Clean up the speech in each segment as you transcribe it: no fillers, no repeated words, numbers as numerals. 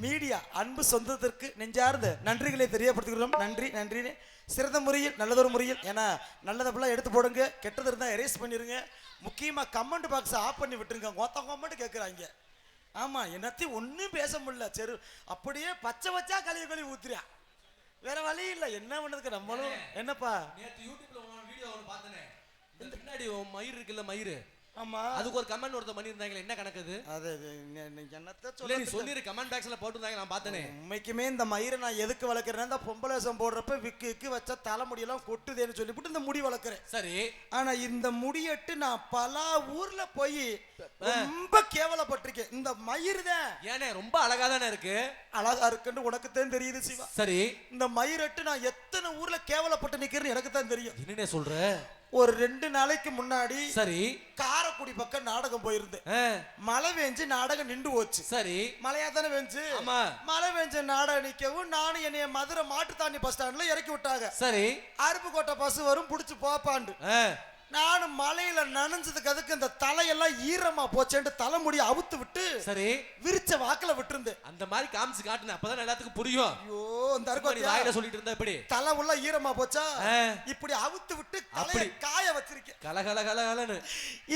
Media அன்பு சொந்தத்திற்கு நெஞ்சார்ந்த நன்றிகளை தெரியப்படுத்துகிறோம். நன்றி நன்றி. சிறந்த முறையில் நல்லதொரு முறையில் ஏன்னா நல்லதெல்லாம் எடுத்து போடுங்க, கெட்டது இருந்தால் எரேஸ் பண்ணிடுங்க. முக்கியமாக கமெண்ட் பாக்ஸை ஆஃப் பண்ணி விட்டுருங்க. மொத்த கமெண்ட் கேட்குறாங்க. ஆமாம், என்னத்தையும் ஒன்றும் பேச முடியல. சரி, அப்படியே பச்சை வச்சா கழுவி ஊத்துறியா, வேற வழி இல்லை. என்ன பண்ணதுக்கு நம்மளும் என்னப்பா நேற்று யூடியூப்ல வீடியோ பார்த்தனே, இந்த பின்னாடி மயிர் இருக்குல்ல, மயிர். ஆமா, அதுக்கு ஒரு கமெண்ட் ஒருத்தர் பண்ணியிருந்தாங்களே, என்ன கணக்குது? அது என்னத்த சொல்ல, நீ சொல்லிரு, கமெண்ட் பாக்ஸ்ல போட்டுருந்தாங்க, நான் பார்த்தனே. உண்மைக்குமே இந்த மயிரை நான் எதுக்கு வளர்க்குறேன்னா, இந்த பொம்பளேசம் போடுறப்ப விக்கு வச்சா தலைமுடியெல்லாம் கொட்டுதேன்னு சொல்லிவிட்டு இந்த முடி வளர்க்குறேன். சரி, ஆனா இந்த முடியட்டு நான் பல ஊர்ல போய் ரொம்ப கேவலப்பட்டிருக்கேன். இந்த மயிர் தான் ஏனே ரொம்ப அழகா தானே இருக்கு. அழகா இருக்குன்னு உனக்கு தான் தெரியுது சிவா. சரி, இந்த மயிரட்டு நான் எத்தனை ஊர்ல கேவலப்பட்டு நிக்கிறேன்னு எனக்கு தான் தெரியும். என்னனே சொல்ற? ஒரு 2 நாளைக்கு முன்னாடி சரி காரைக்குடி பக்கம் நாடகம் போயிருந்தேன். மழை பெஞ்சு நாடகம் நின்று போச்சு. சரி, மழையா தானே பெஞ்சு. ஆமா, மழை பெஞ்ச நாடகம் நிக்கவும் நானும் என்னைய மதுரை மாட்டுத்தாண்டி பஸ் ஸ்டாண்ட்ல இறக்கி விட்டாங்க. சரி, அருப்புக்கோட்டை பஸ் வரும், புடிச்சு போப்பாண்டு. நானும் மலையில நனைஞ்சதுக்கு அதுக்கு இந்த தலையெல்லாம் ஈரமா போச்சேன்ட்டு தலைமுடிய அவுத்து விட்டு சரி விரிச்ச வாக்குல விட்டுருந்தேன். அந்த மாதிரி காமிச்சு காட்டுன, அப்பதான் எல்லாத்துக்கும் புரியும். ஐயோ, இந்த வாயில சொல்லிட்டு இருந்தா இப்படி தலை உள்ள ஈரமா போச்சா, இப்படி அவுத்து விட்டு தலையை காய வச்சிருக்கேன். கலகலகலன்னு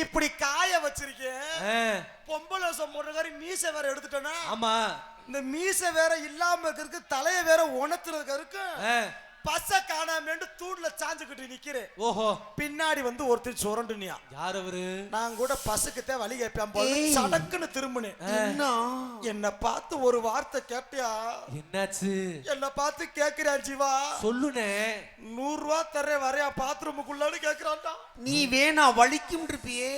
இப்படி காய வச்சிருக்கேன். பொம்பளை சொம்முறை மீசை வேற எடுத்துட்டேன்னா, ஆமா, இந்த மீசை வேற இல்லாம இருக்கிறதுக்கு தலையை வேற உணத்துறதுக்கு இருக்கு. பச காணாமேண்டு தூண்ல சாஞ்சுக்கிட்டு நிக்கிறேன். ஓஹோ, பின்னாடி வந்து ஒருத்தர் சுரண்டுனியா. யார் அவரு? நான் கூட பசுக்கிட்டே வழி கேட்பேன் போது சடக்குன்னு திரும்பினேன். என்ன பார்த்து ஒரு வார்த்தை கேட்டியா? என்னாச்சு? என்ன பார்த்து கேக்குறான் ஜீவா. சொல்லுனே. 100 ரூபா தரேன் வரையா பாத்ரூமுக்குள்ளான்னு கேக்குறான்டா. நீ வேணா வலிக்கும் இருப்பியே.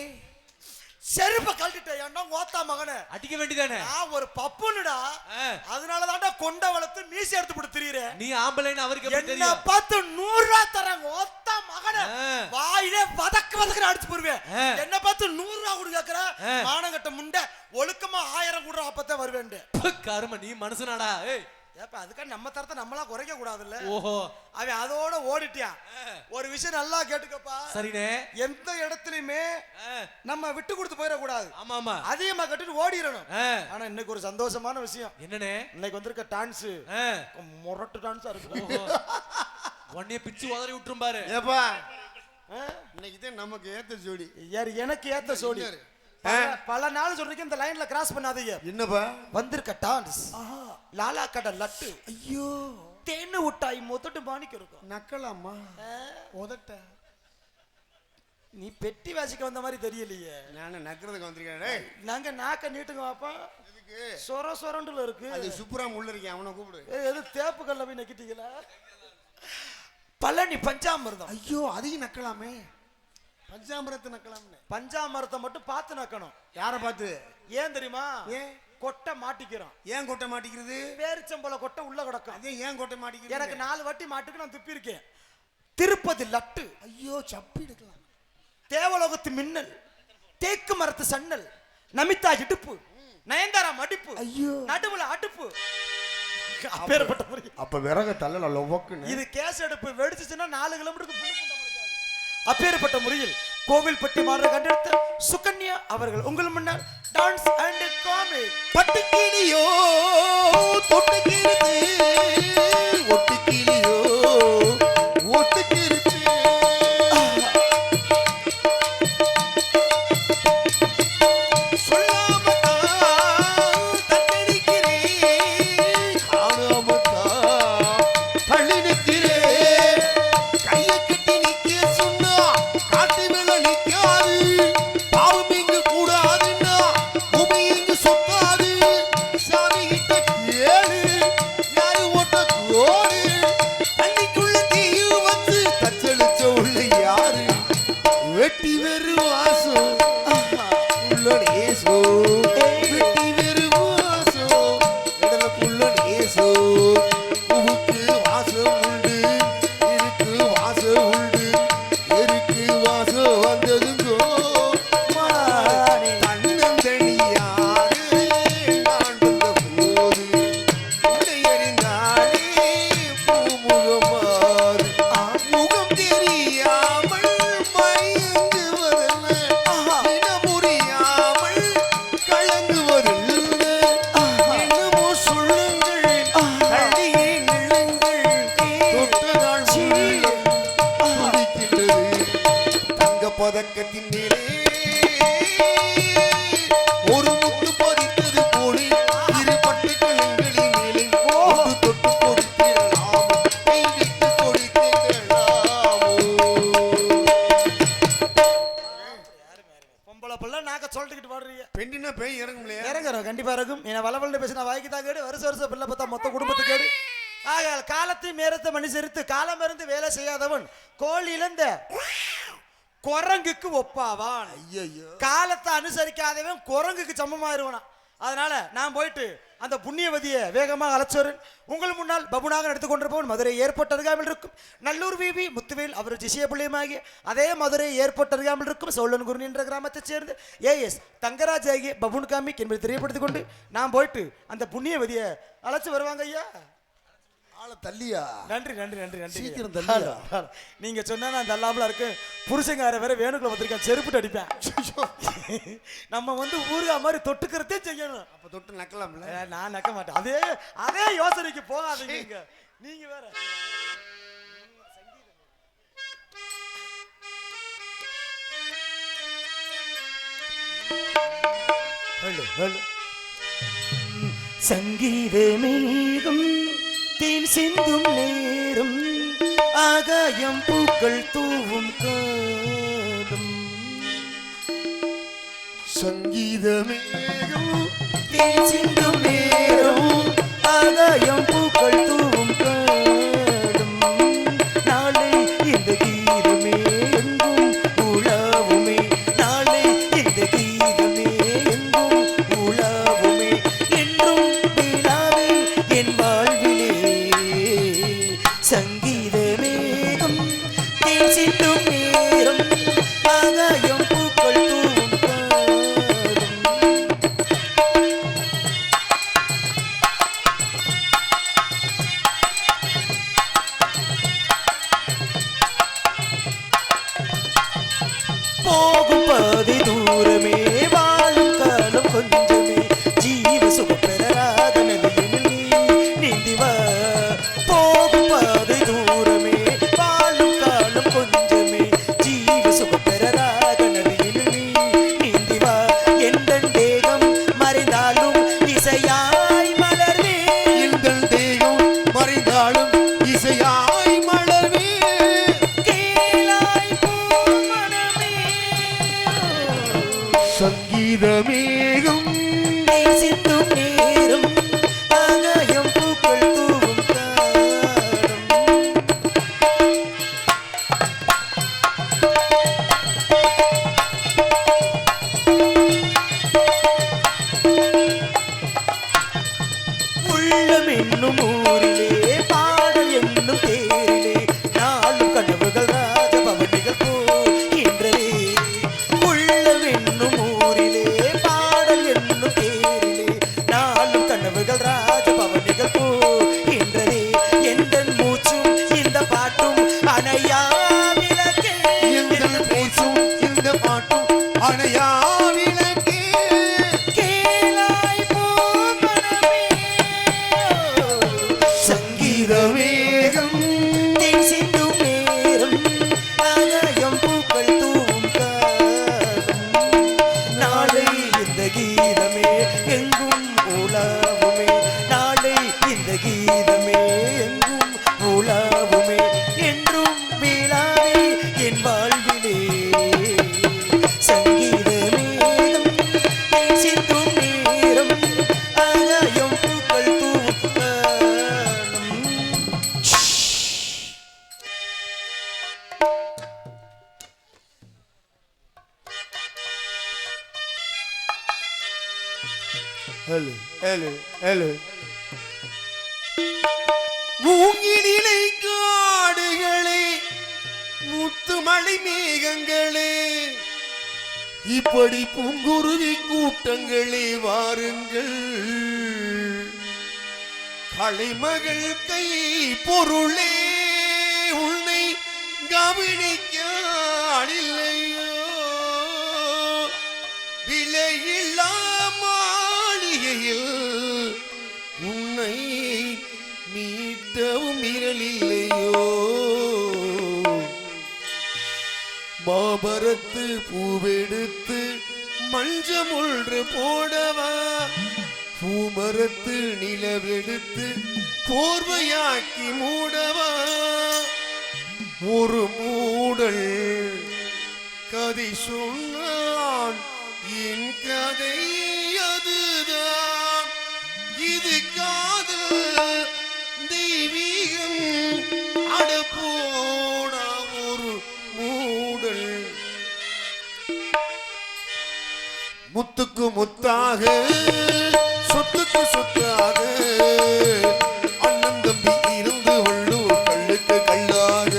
செருப்ப கழட்டிட்டேன். ஓத்தா மகனே, அடிக்க வேண்டியதானே. நான் ஒரு பப்புனுடா, அதனாலதான்டா கொண்ட வளர்த்து மீசி எடுத்து போட்டு திரியறேன். நீ ஆம்பளைன்னு அவருக்கு எப்படி தெரியும்? என்ன பார்த்து 100 ரூபா தரேன் ஓத்தா மகனே, வாயிலே வதக்கு அடிச்சு போடுவேன். என்ன பார்த்து 100 ரூபா கொடு கேக்குற மானங்கட்ட முண்டை, ஒழுக்கமா 1000 கூட அப்பதான் வருவேன். கரும, நீ மனுஷனாடா. ஏய், ஏப்பா அதுக்காக நம்ம தரத்தை நம்மளா குறைக்க கூடாதுல்ல. ஓஹோ, அவன் அதோட ஓடிட்டியான். ஒரு விஷயம் நல்லா கேட்டுக்கப்பா. சரினே, எந்த இடத்துலயுமே நம்ம விட்டு கொடுத்து போயிடக்கூடாது. ஆமா ஆமா, அதிகமா கட்டிட்டு ஓடிடணும். ஆனா இன்னைக்கு ஒரு சந்தோஷமான விஷயம் என்னன்னு, இன்னைக்கு வந்திருக்க டான்ஸ் முரட்டு டான்ஸா இருக்கு. உன்னைய பிச்சு உதறி விட்டுரும் பாரு. ஏப்பா, இன்னைக்கு தான் நமக்கு ஏத்த ஜோடி. யார் எனக்கு ஏத்த ஜோடி? பல நாள் சொல்றீங்க, இந்த லைன்ல கிராஸ் பண்ணாதீங்க. என்னப்பா வந்திருக்க டான்ஸ்? லாலா கடை லட்டு. ஐயோ, தேன்னு விட்டாய் முதட்டு பாணிக்கு இருக்கும். நக்கலாமா உதட்ட? நீ பெட்டி வாசிக்க வந்த மாதிரி தெரியலையே. நானே நக்கிறதுக்கு வந்திருக்கேன். நாங்க நாக்க நீட்டுங்க வாப்பா. சொர சொரண்டுல இருக்கு. அது சுப்ராம் உள்ள இருக்கேன், அவனை கூப்பிடு. எது தேப்பு கல்ல போய் நக்கிட்டீங்களா? பழனி பஞ்சாமிர்தம். ஐயோ, அதையும் நக்கலாமே. பஞ்சாமிரத்தை நக்கலாம்னு. பஞ்சாமிரத்தை மட்டும் பார்த்து நக்கணும். யாரை பார்த்து? ஏன் தெரியுமா? ஏன் கொட்டை மாட்டிக்கிறோம். ஏன் கொட்டை மாட்டிக்கிறது? பேரிச்சம்பழ கொட்டை உள்ள கிடக்கும். அதே ஏன் கொட்டை மாட்டிக்கிறது? எனக்கு 4 வாட்டி மாட்டுக்கு நான் துப்பி இருக்கேன். திருப்பதி லட்டு. ஐயோ, சப்பி எடுக்கலாம். தேவலோகத்து மின்னல், தேக்கு மரத்து சன்னல், நமிதா இடுப்பு, நயன்தாரா மடிப்பு, ஐயோ நடுவுல அடுப்பு. அப்ப விறகு தள்ளல லொவக்குன்னு. இது கேஸ் அடுப்பு வெடிச்சுச்சுன்னா 4 கிலோமீட்டருக்கு புண்ணு புண்டை முளைக்காது. அப்பேற்பட்ட முறையில் கோவில்பட்டி மாநகர கண்டெடுத்த சுகன்யா அவர்கள் உங்கள் முன்னால் டான்ஸ் அண்ட் காமெடி. பட்டுக்கிளியோ தொட்டுக்கிருச்சு, ஒட்டுக்கிளியோ ஒட்டுக்கிருச்சு. சொல்ல கேடு, வருஷ வருஷம் பிள்ளை பார்த்தா மொத்த குடும்பத்துக்கு கேடு. ஆகையால் காலத்தை மேரத்தை மனுஷரித்து காலம் இருந்து வேலை செய்யாதவன் கோழி இழந்த குரங்குக்கு ஒப்பாவான். ஐயோ, காலத்தை அனுசரிக்காதவன் குரங்குக்கு சமமாயிருவானா. அதனால நான் போயிட்டு அந்த புண்ணியவதியை வேகமாக அழைச்சோரன். உங்கள் முன்னால் பபுனாக நடத்தி கொண்டிருப்பவன் மதுரை ஏர்போர்ட் அருகாமல் இருக்கும் நல்லூர் விவி முத்துவேல் அவர் ஜிசிய பிள்ளையமாகிய அதே மதுரை ஏர்போர்ட் அருகாமல் இருக்கும் சோழன்குருன் என்ற கிராமத்தைச் சேர்ந்து ஏஎஸ் தங்கராஜ் ஆகிய பபுன் காமிக் என்பதை தெரியப்படுத்திக் கொண்டு நான் போயிட்டு அந்த புண்ணியவதியை அழைச்சு வருவாங்க ஐயா. ஆளை தள்ளியா? நன்றி நன்றி நன்றி நன்றி. சீக்கிரம் தள்ளியா? நீங்க சொன்னா நான் தள்ளாமல இருக்கு. புருஷங்கார வேற வேணுக்குள்ள வந்திருக்கேன், செருப்புட்டு அடிப்பேன். நம்ம வந்து ஊருகா மாதிரி தொட்டுக்கிறதே செய்யணும். அப்ப தொட்டு நக்கலாம்ல? நான் நக்க மாட்டேன். அதே அதே யோசனைக்கு போகாதீங்க நீங்க வேற. Hello hello. சங்கீத மேகம் தேன் சிந்தும் நேரம் ஆகாயம் பூக்கள் தூவும் காலம். சங்கீத மேகம் தேன் சிந்தும் நேரம் ஆகாயம் பூக்கள் தூவும் காலம். நாளை இந்த கீதமே எங்கும் உலாவுமே, நாளை இந்த கீதமே எங்கும் உலாவுமே, என்றும் விழாவே என் வாழ்விலே. சங்கீத மேகம் தேன் சிந்தும் நேரம் ஆகாயம் பூக்கள் தூவும் காலம். போகும் பாதை தூரமே வாழும் காலம் கொஞ்சமே ஜீவ சுகப்பெறாத நதியில் நீந்தி வா. போகும் பாதை தூரமே வாழும் காலம் கொஞ்சமே ஜீவ சுகப்பெறாத நதியில் நீந்தி வா. எந்தன் தேகம் மறைந்தாலும் இசையாய் மலர்வே, எங்கள் தேகம் மறைந்தாலும் இசையாய் மலர்வே. கேளாய் பூமணமே. சங்கீத மேகம் தேன் சிந்தும் நேரம் ஆகாயம் பூக்கள் தூவும் காலம். உள்ளம் என்னும் ஊரிலே பாடல் என்னும் தேரிலே நாளும் கனவுகள் ராஜபவனிகள் போகின்றதே. உள்ளம் என்னும் ஊரிலே பாடல் என்னும் தேரிலே நாளும் கனவுகள் ராஜபவனிகள் போகின்றதே. எந்தன் மூச்சும் இந்த பாட்டும் அணையா விளக்கே, எங்கள் பேச்சும் இந்த பாட்டும் அணையா விளக்கே. கேளாய் பூமணமே. சங்கீத மேகம் தேன் சிந்தும் நேரம் ஆகாயம் பூக்கள் தூவும் காலம். நாளை இந்த கீதமே எங்கும் உலாவுமே, நாளை இந்த கீதமே எங்கும் உலாவுமே, என்றும் விழாவே என் வாழ்விலே. சங்கீத மேகம் தேன் சிந்தும் நேரம் ஆகாயம் பூக்கள் தூவும் காலம். Hello hello hello. மூங்கிலிலை காடுகளே, முத்துமலை மேகங்களே, இப்படி பூங்குருவி கூட்டங்களே வாருங்கள். கலைமகள் கை பொருளே உன்னை கவனிக்க ஆளில்லையோ. விலையில்லா மாளிகையில் உன்னை மீட்டவும் விரலில்லையோ. மாபரத்து பூவெடுத்து மஞ்சம் ஒன்று போடவா, பூமரத்து நிலவெடுத்து போர்வையாக்கி மூடவா. ஒரு மூடல் கதை சொன்னான், என் கதை அதுதான். இது காதல் தெய்வீகம் அடுப்போட ஒரு மூடல் முத்துக்கு முத்தாக சொத்துக்கு சொத்தாக அண்ணன் தம்பி இருந்து வள்ளுவர் கல்லுக்கு கல்லாக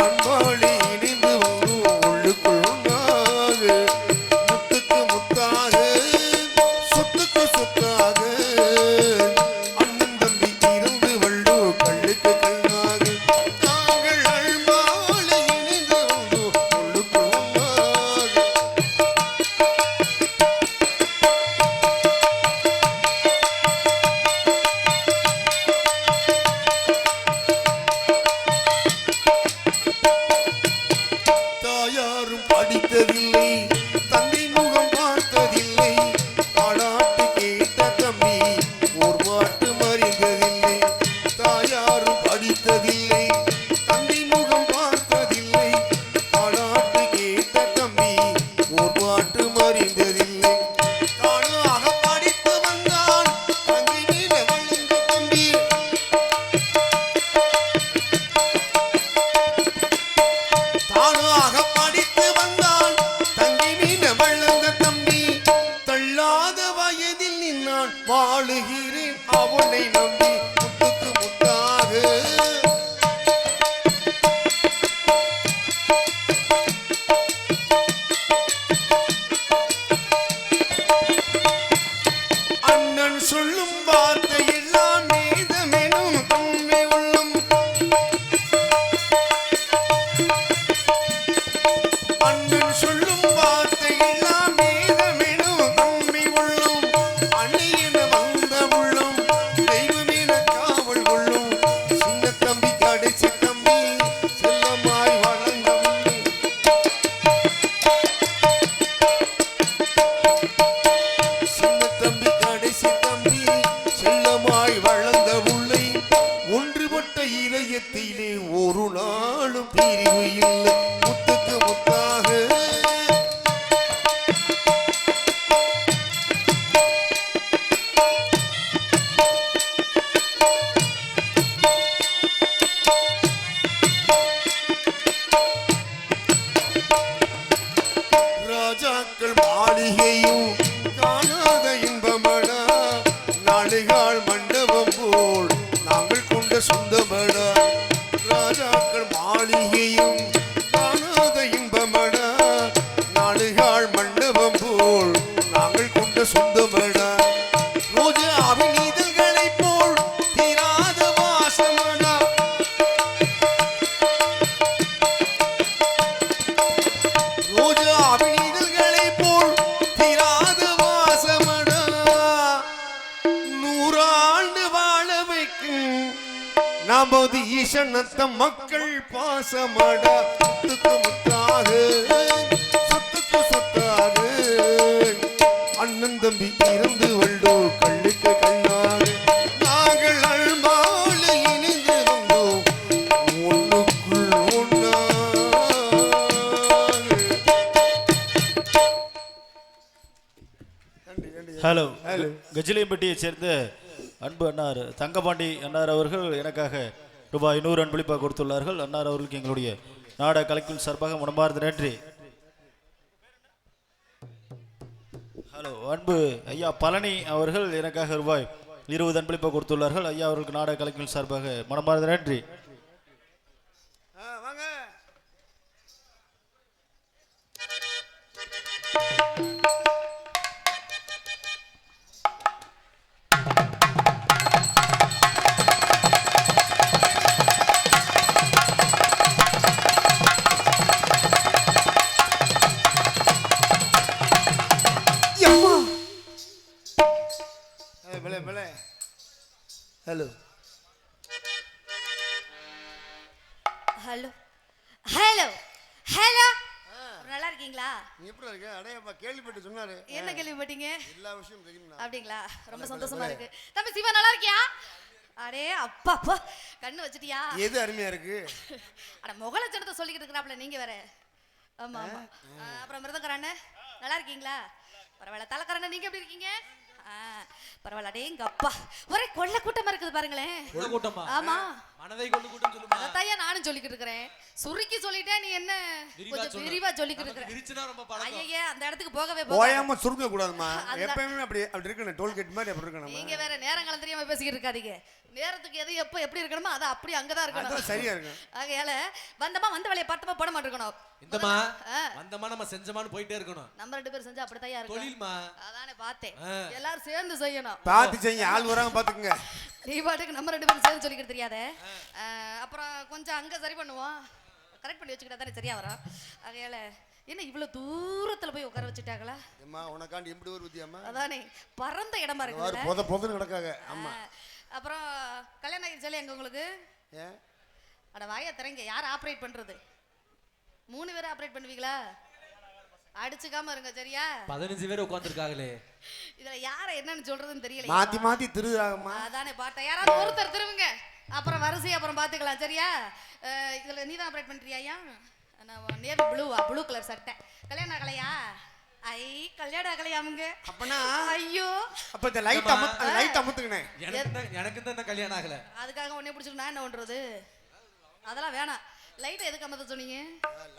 அன்பாளி இணைந்து வந்து உள்ளுக்குள் ஒன்றாக முத்துக்கு முத்தாக சொத்துக்கு சொத்தாக அண்ணன் தம்பி இருந்து வள்ளுவர் கல்லுக்கு கல்லாக நாங்கள் அன்பாளி இணைந்து வந்து உள்ளுக்குள் ஒன்றாக தாயாரும் படித்ததில்லை தந்தை முகம் பார்த்ததில்லை பாடாட்டு கேட்ட தம்பி ஒரு பாட்டு மறிந்ததில்லை தாயாரும் படித்ததில்லை தந்தை முகம் பார்த்ததில்லை பாடாட்டு கேட்ட தம்பி ஒரு பாட்டு மறிந்ததில்லை தானாக படித்து வந்தான் தங்கை மீன வழிந்த தம்பி தானாக படித்து வந்தால் தங்கை மீன வளர்ந்த தம்பி தள்ளாத வயதில் நின்னான் வாழுகிறேன் அவனை நம்பி முத்துக்கு முத்தாக அண்ணன் சொல்லும் வார்த்தை எல்லாம் நீதமெனும் உண்மை உள்ளம் அண்ணன் சொல்லும் வார்த்தை எல்லாம் வேதமெனும் உண்மை உள்ளம் அன்னையென வந்த உள்ளம் தெய்வமென காவல் கொள்ளும் சின்ன தம்பி கடைசி தம்பி செல்லமாய் வளர்ந்த உள்ளே சின்ன தம்பி கடைசி தம்பி செல்லமாய் வளர்ந்த உள்ளே ஒன்றுபட்ட இதயத்திலே ஒரு நாளும் பிரிவு இல்லை முத்துக்கு முத்தாக ராஜாக்கள் மாளிகையும் காணாத இன்பமடா நாளைகால் மண்டபம் போல் நாங்கள் கொண்ட சொந்தமடா ராஜாக்கள் மாளிகையும் காணாத இன்பமடா நாளைகால் மண்டபம் போல் நாங்கள் கொண்ட சொந்தமடா ரோஜாவின் இதழ்களைப் போல் தீராத வாசமடா ரோஜாவின் இதழ்களைப் போல் தீராத வாசமடா நூறாண்டு வாழ வைக்கும் நமது ஈசனத்த மக்கள் பாசமடா முத்துக்கு முத்தாக சொத்துக்கு சொத்தாக அண்ணன் தம்பி இருந்து வள்ளோர் கல்லுக்கு கல்லாக நாங்கள் அல்மால இணைந்து வந்தோம் ஒண்ணுக்குள் ஒண்ணாக ஹலோ கஜிலியம்பட்டியைச் சேர்ந்த அன்பு அன்னார் தங்கபாண்டி அன்னார் அவர்கள் எனக்காக ரூபாய் 100 அன்பளிப்பாக கொடுத்துள்ளார்கள். அன்னார் அவர்களுக்கு எங்களுடைய நாடக கலைக்குழு சார்பாக மனமார்ந்த நன்றி. ஹலோ அன்பு ஐயா பழனி அவர்கள் எனக்காக ரூபாய் 20 அன்பளிப்பாக கொடுத்துள்ளார்கள். ஐயா அவர்களுக்கு நாடக கலைக்குழு சார்பாக மனமார்ந்த நன்றி. வாங்க ஹலோ ஹலோ ஹலோ ஹலோ நல்லா இருக்கீங்களா? நீ எப்படி இருக்க? அடையப்பா கேள்விப்பட்டு சொன்னாரு. என்ன கேள்விப்பட்டீங்க? எல்லா விஷயம் தெரியுமா? அப்படிங்களா? ரொம்ப சந்தோஷமா இருக்கு. தம்பி சிவா நல்லா இருக்கியா? அடே அப்பா அப்பா கண்ணு வச்சிட்டியா? எது அருமையா இருக்கு? அட முகலட்சணத்தை சொல்லிக்கிட்டு இருக்கறாப்ல நீங்க வேற. ஆமா ஆமா. அப்புறம் மிருதங்கரானே நல்லா இருக்கீங்களா? பரவாயில்ல. தலக்கரானே நீங்க எப்படி இருக்கீங்க? பரவாயில்ல அடே எங்க அப்பா ஒரே கொள்ள கூட்டமா இருக்குது பாருங்களேன். கொள்ள கூட்டமா? ஆமா மனதை கொண்டு கூட்டம் சொல்லுமா? அதத்தையா நானும் சொல்லிக்கிட்டு இருக்கிறேன். சுருக்கி சொல்லிட்டேன், நீ என்ன கொஞ்சம் விரிவா சொல்லிக்கிட்டு இருக்கிற. விரிச்சுனா ரொம்ப பழக்கம். ஐயே அந்த இடத்துக்கு போகவே போயாம சுருக்க கூடாதுமா. எப்பவுமே அப்படி இருக்கணும். டோல்கேட் மாதிரி அப்படி இருக்கணும். நீங்க வேற நேரங்காலம் தெரியாம பேசிக்கிட்டு இருக்காதீங்க. நேரத்துக்கு எது எப்ப எப்படி இருக்கணுமோ அது அப்படி அங்கதான் இருக்கணும். அதான் சரியா இருக்கு. ஆகையால வந்தமா வந்த வேலையை பார்த்தமா போட மாட்டேங்கணும். இந்தமா வந்தமா நம்ம செஞ்சமான்னு போயிட்டே இருக்கணும். நம்ம 2 பேரும் செஞ்சா அப்படித்தான் இருக்கும். தொழில்மா அதானே பார்த்தேன். எல்லாரும் சேர்ந்து செய்யணும். பார்த்து செய்யுங்க. ஆள் வராம பாத்துக்குங்க. நீ பாட்டுக்கு நம்ம 2 பேரும் சேர்ந்து சொல்லிக்கிட்டு தெரியாதே. அப்புறம் கொஞ்சம் அங்க சரி பண்ணுவோம். கரெக்ட் பண்ணி வச்சுக்கிட்டா தானே சரியா வரும். ஆகையால என்ன இவ்வளவு தூரத்துல போய் உட்கார வச்சுட்டாங்களா? அம்மா உனக்காண்டி எப்படி ஒரு வித்தியாமா? அதானே பரந்த இடமா இருக்கு. பொத நடக்காங்க. ஆமா. அப்புறம் கல்யாணம் ஆகி சொல்லி எங்க உங்களுக்கு? ஏன் அட வாயை திறங்க. யார் ஆப்ரேட் பண்றது? 3 பேர் ஆப்ரேட் பண்ணுவீங்களா? அடிச்சுக்காம இருங்க சரியா? 15 பேர் உட்கார்ந்திருக்காங்களே. இதுல யார என்னன்னு சொல்றதுன்னு தெரியல. மாத்தி மாத்தி திருறாங்கம்மா. அதானே பாட்ட யாராவது ஒருத்தர் திருவுங்க. அப்புறம் வரிசை அப்புறம் பாத்துக்கலாம் சரியா? இதுல நீ தான் ஆப்ரேட் பண்றியா? நான் நேவி ப்ளூ கலர் சட்டை. கல்யாணம் ஆகலையா? ஐ கல்யாணம் ஆகலையாமுங்க. அப்பனா ஐயோ அப்ப இந்த லைட் அமுத்துங்கனே. எனக்கு தான் கல்யாணம் ஆகல. அதுக்காக உன்னை பிடிச்சிட்டு நான் என்ன பண்றது? அதெல்லாம் வேணாம். லைட் எதுக்கு அமத்த சொன்னீங்க?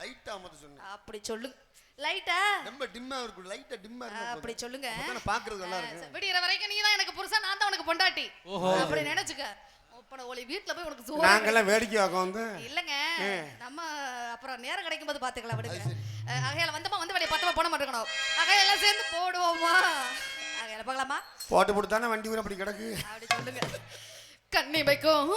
லைட் அமுத்த சொன்னேன். அப்படி சொல்லுங்க. லைட்டா ரொம்ப டிம்மா இருக்கு. லைட்டா டிம்மா இருக்கு. அப்படி சொல்லுங்க. அப்பதான் பாக்குறது நல்லா இருக்கு. விடியற வரைக்கும் நீ தான் எனக்கு புருஷன், நான் தான் உனக்கு பொண்டாட்டி. அப்படி நினைச்சுக்க. அப்பட ஒளி வீட்ல போய் உனக்கு சோறு. நாங்கெல்லாம் வேடிக்கை உட்கார்ந்து இல்லங்க நம்ம அப்புறம் நேரம் கிடைக்கும் போது பாத்துக்கலாம் விடுங்க. ஆகையால வந்தமா வந்து வெளிய பத்தமா போட மாட்டேங்கணும். ஆகையால எல்லாம் சேர்ந்து போடுவோமா? ஆகையால பார்க்கலாமா? போட்டு போட்டு தானே வண்டி ஊர் அப்படி கிடக்கு. அப்படி சொல்லுங்க. கண்ணி வைக்கும்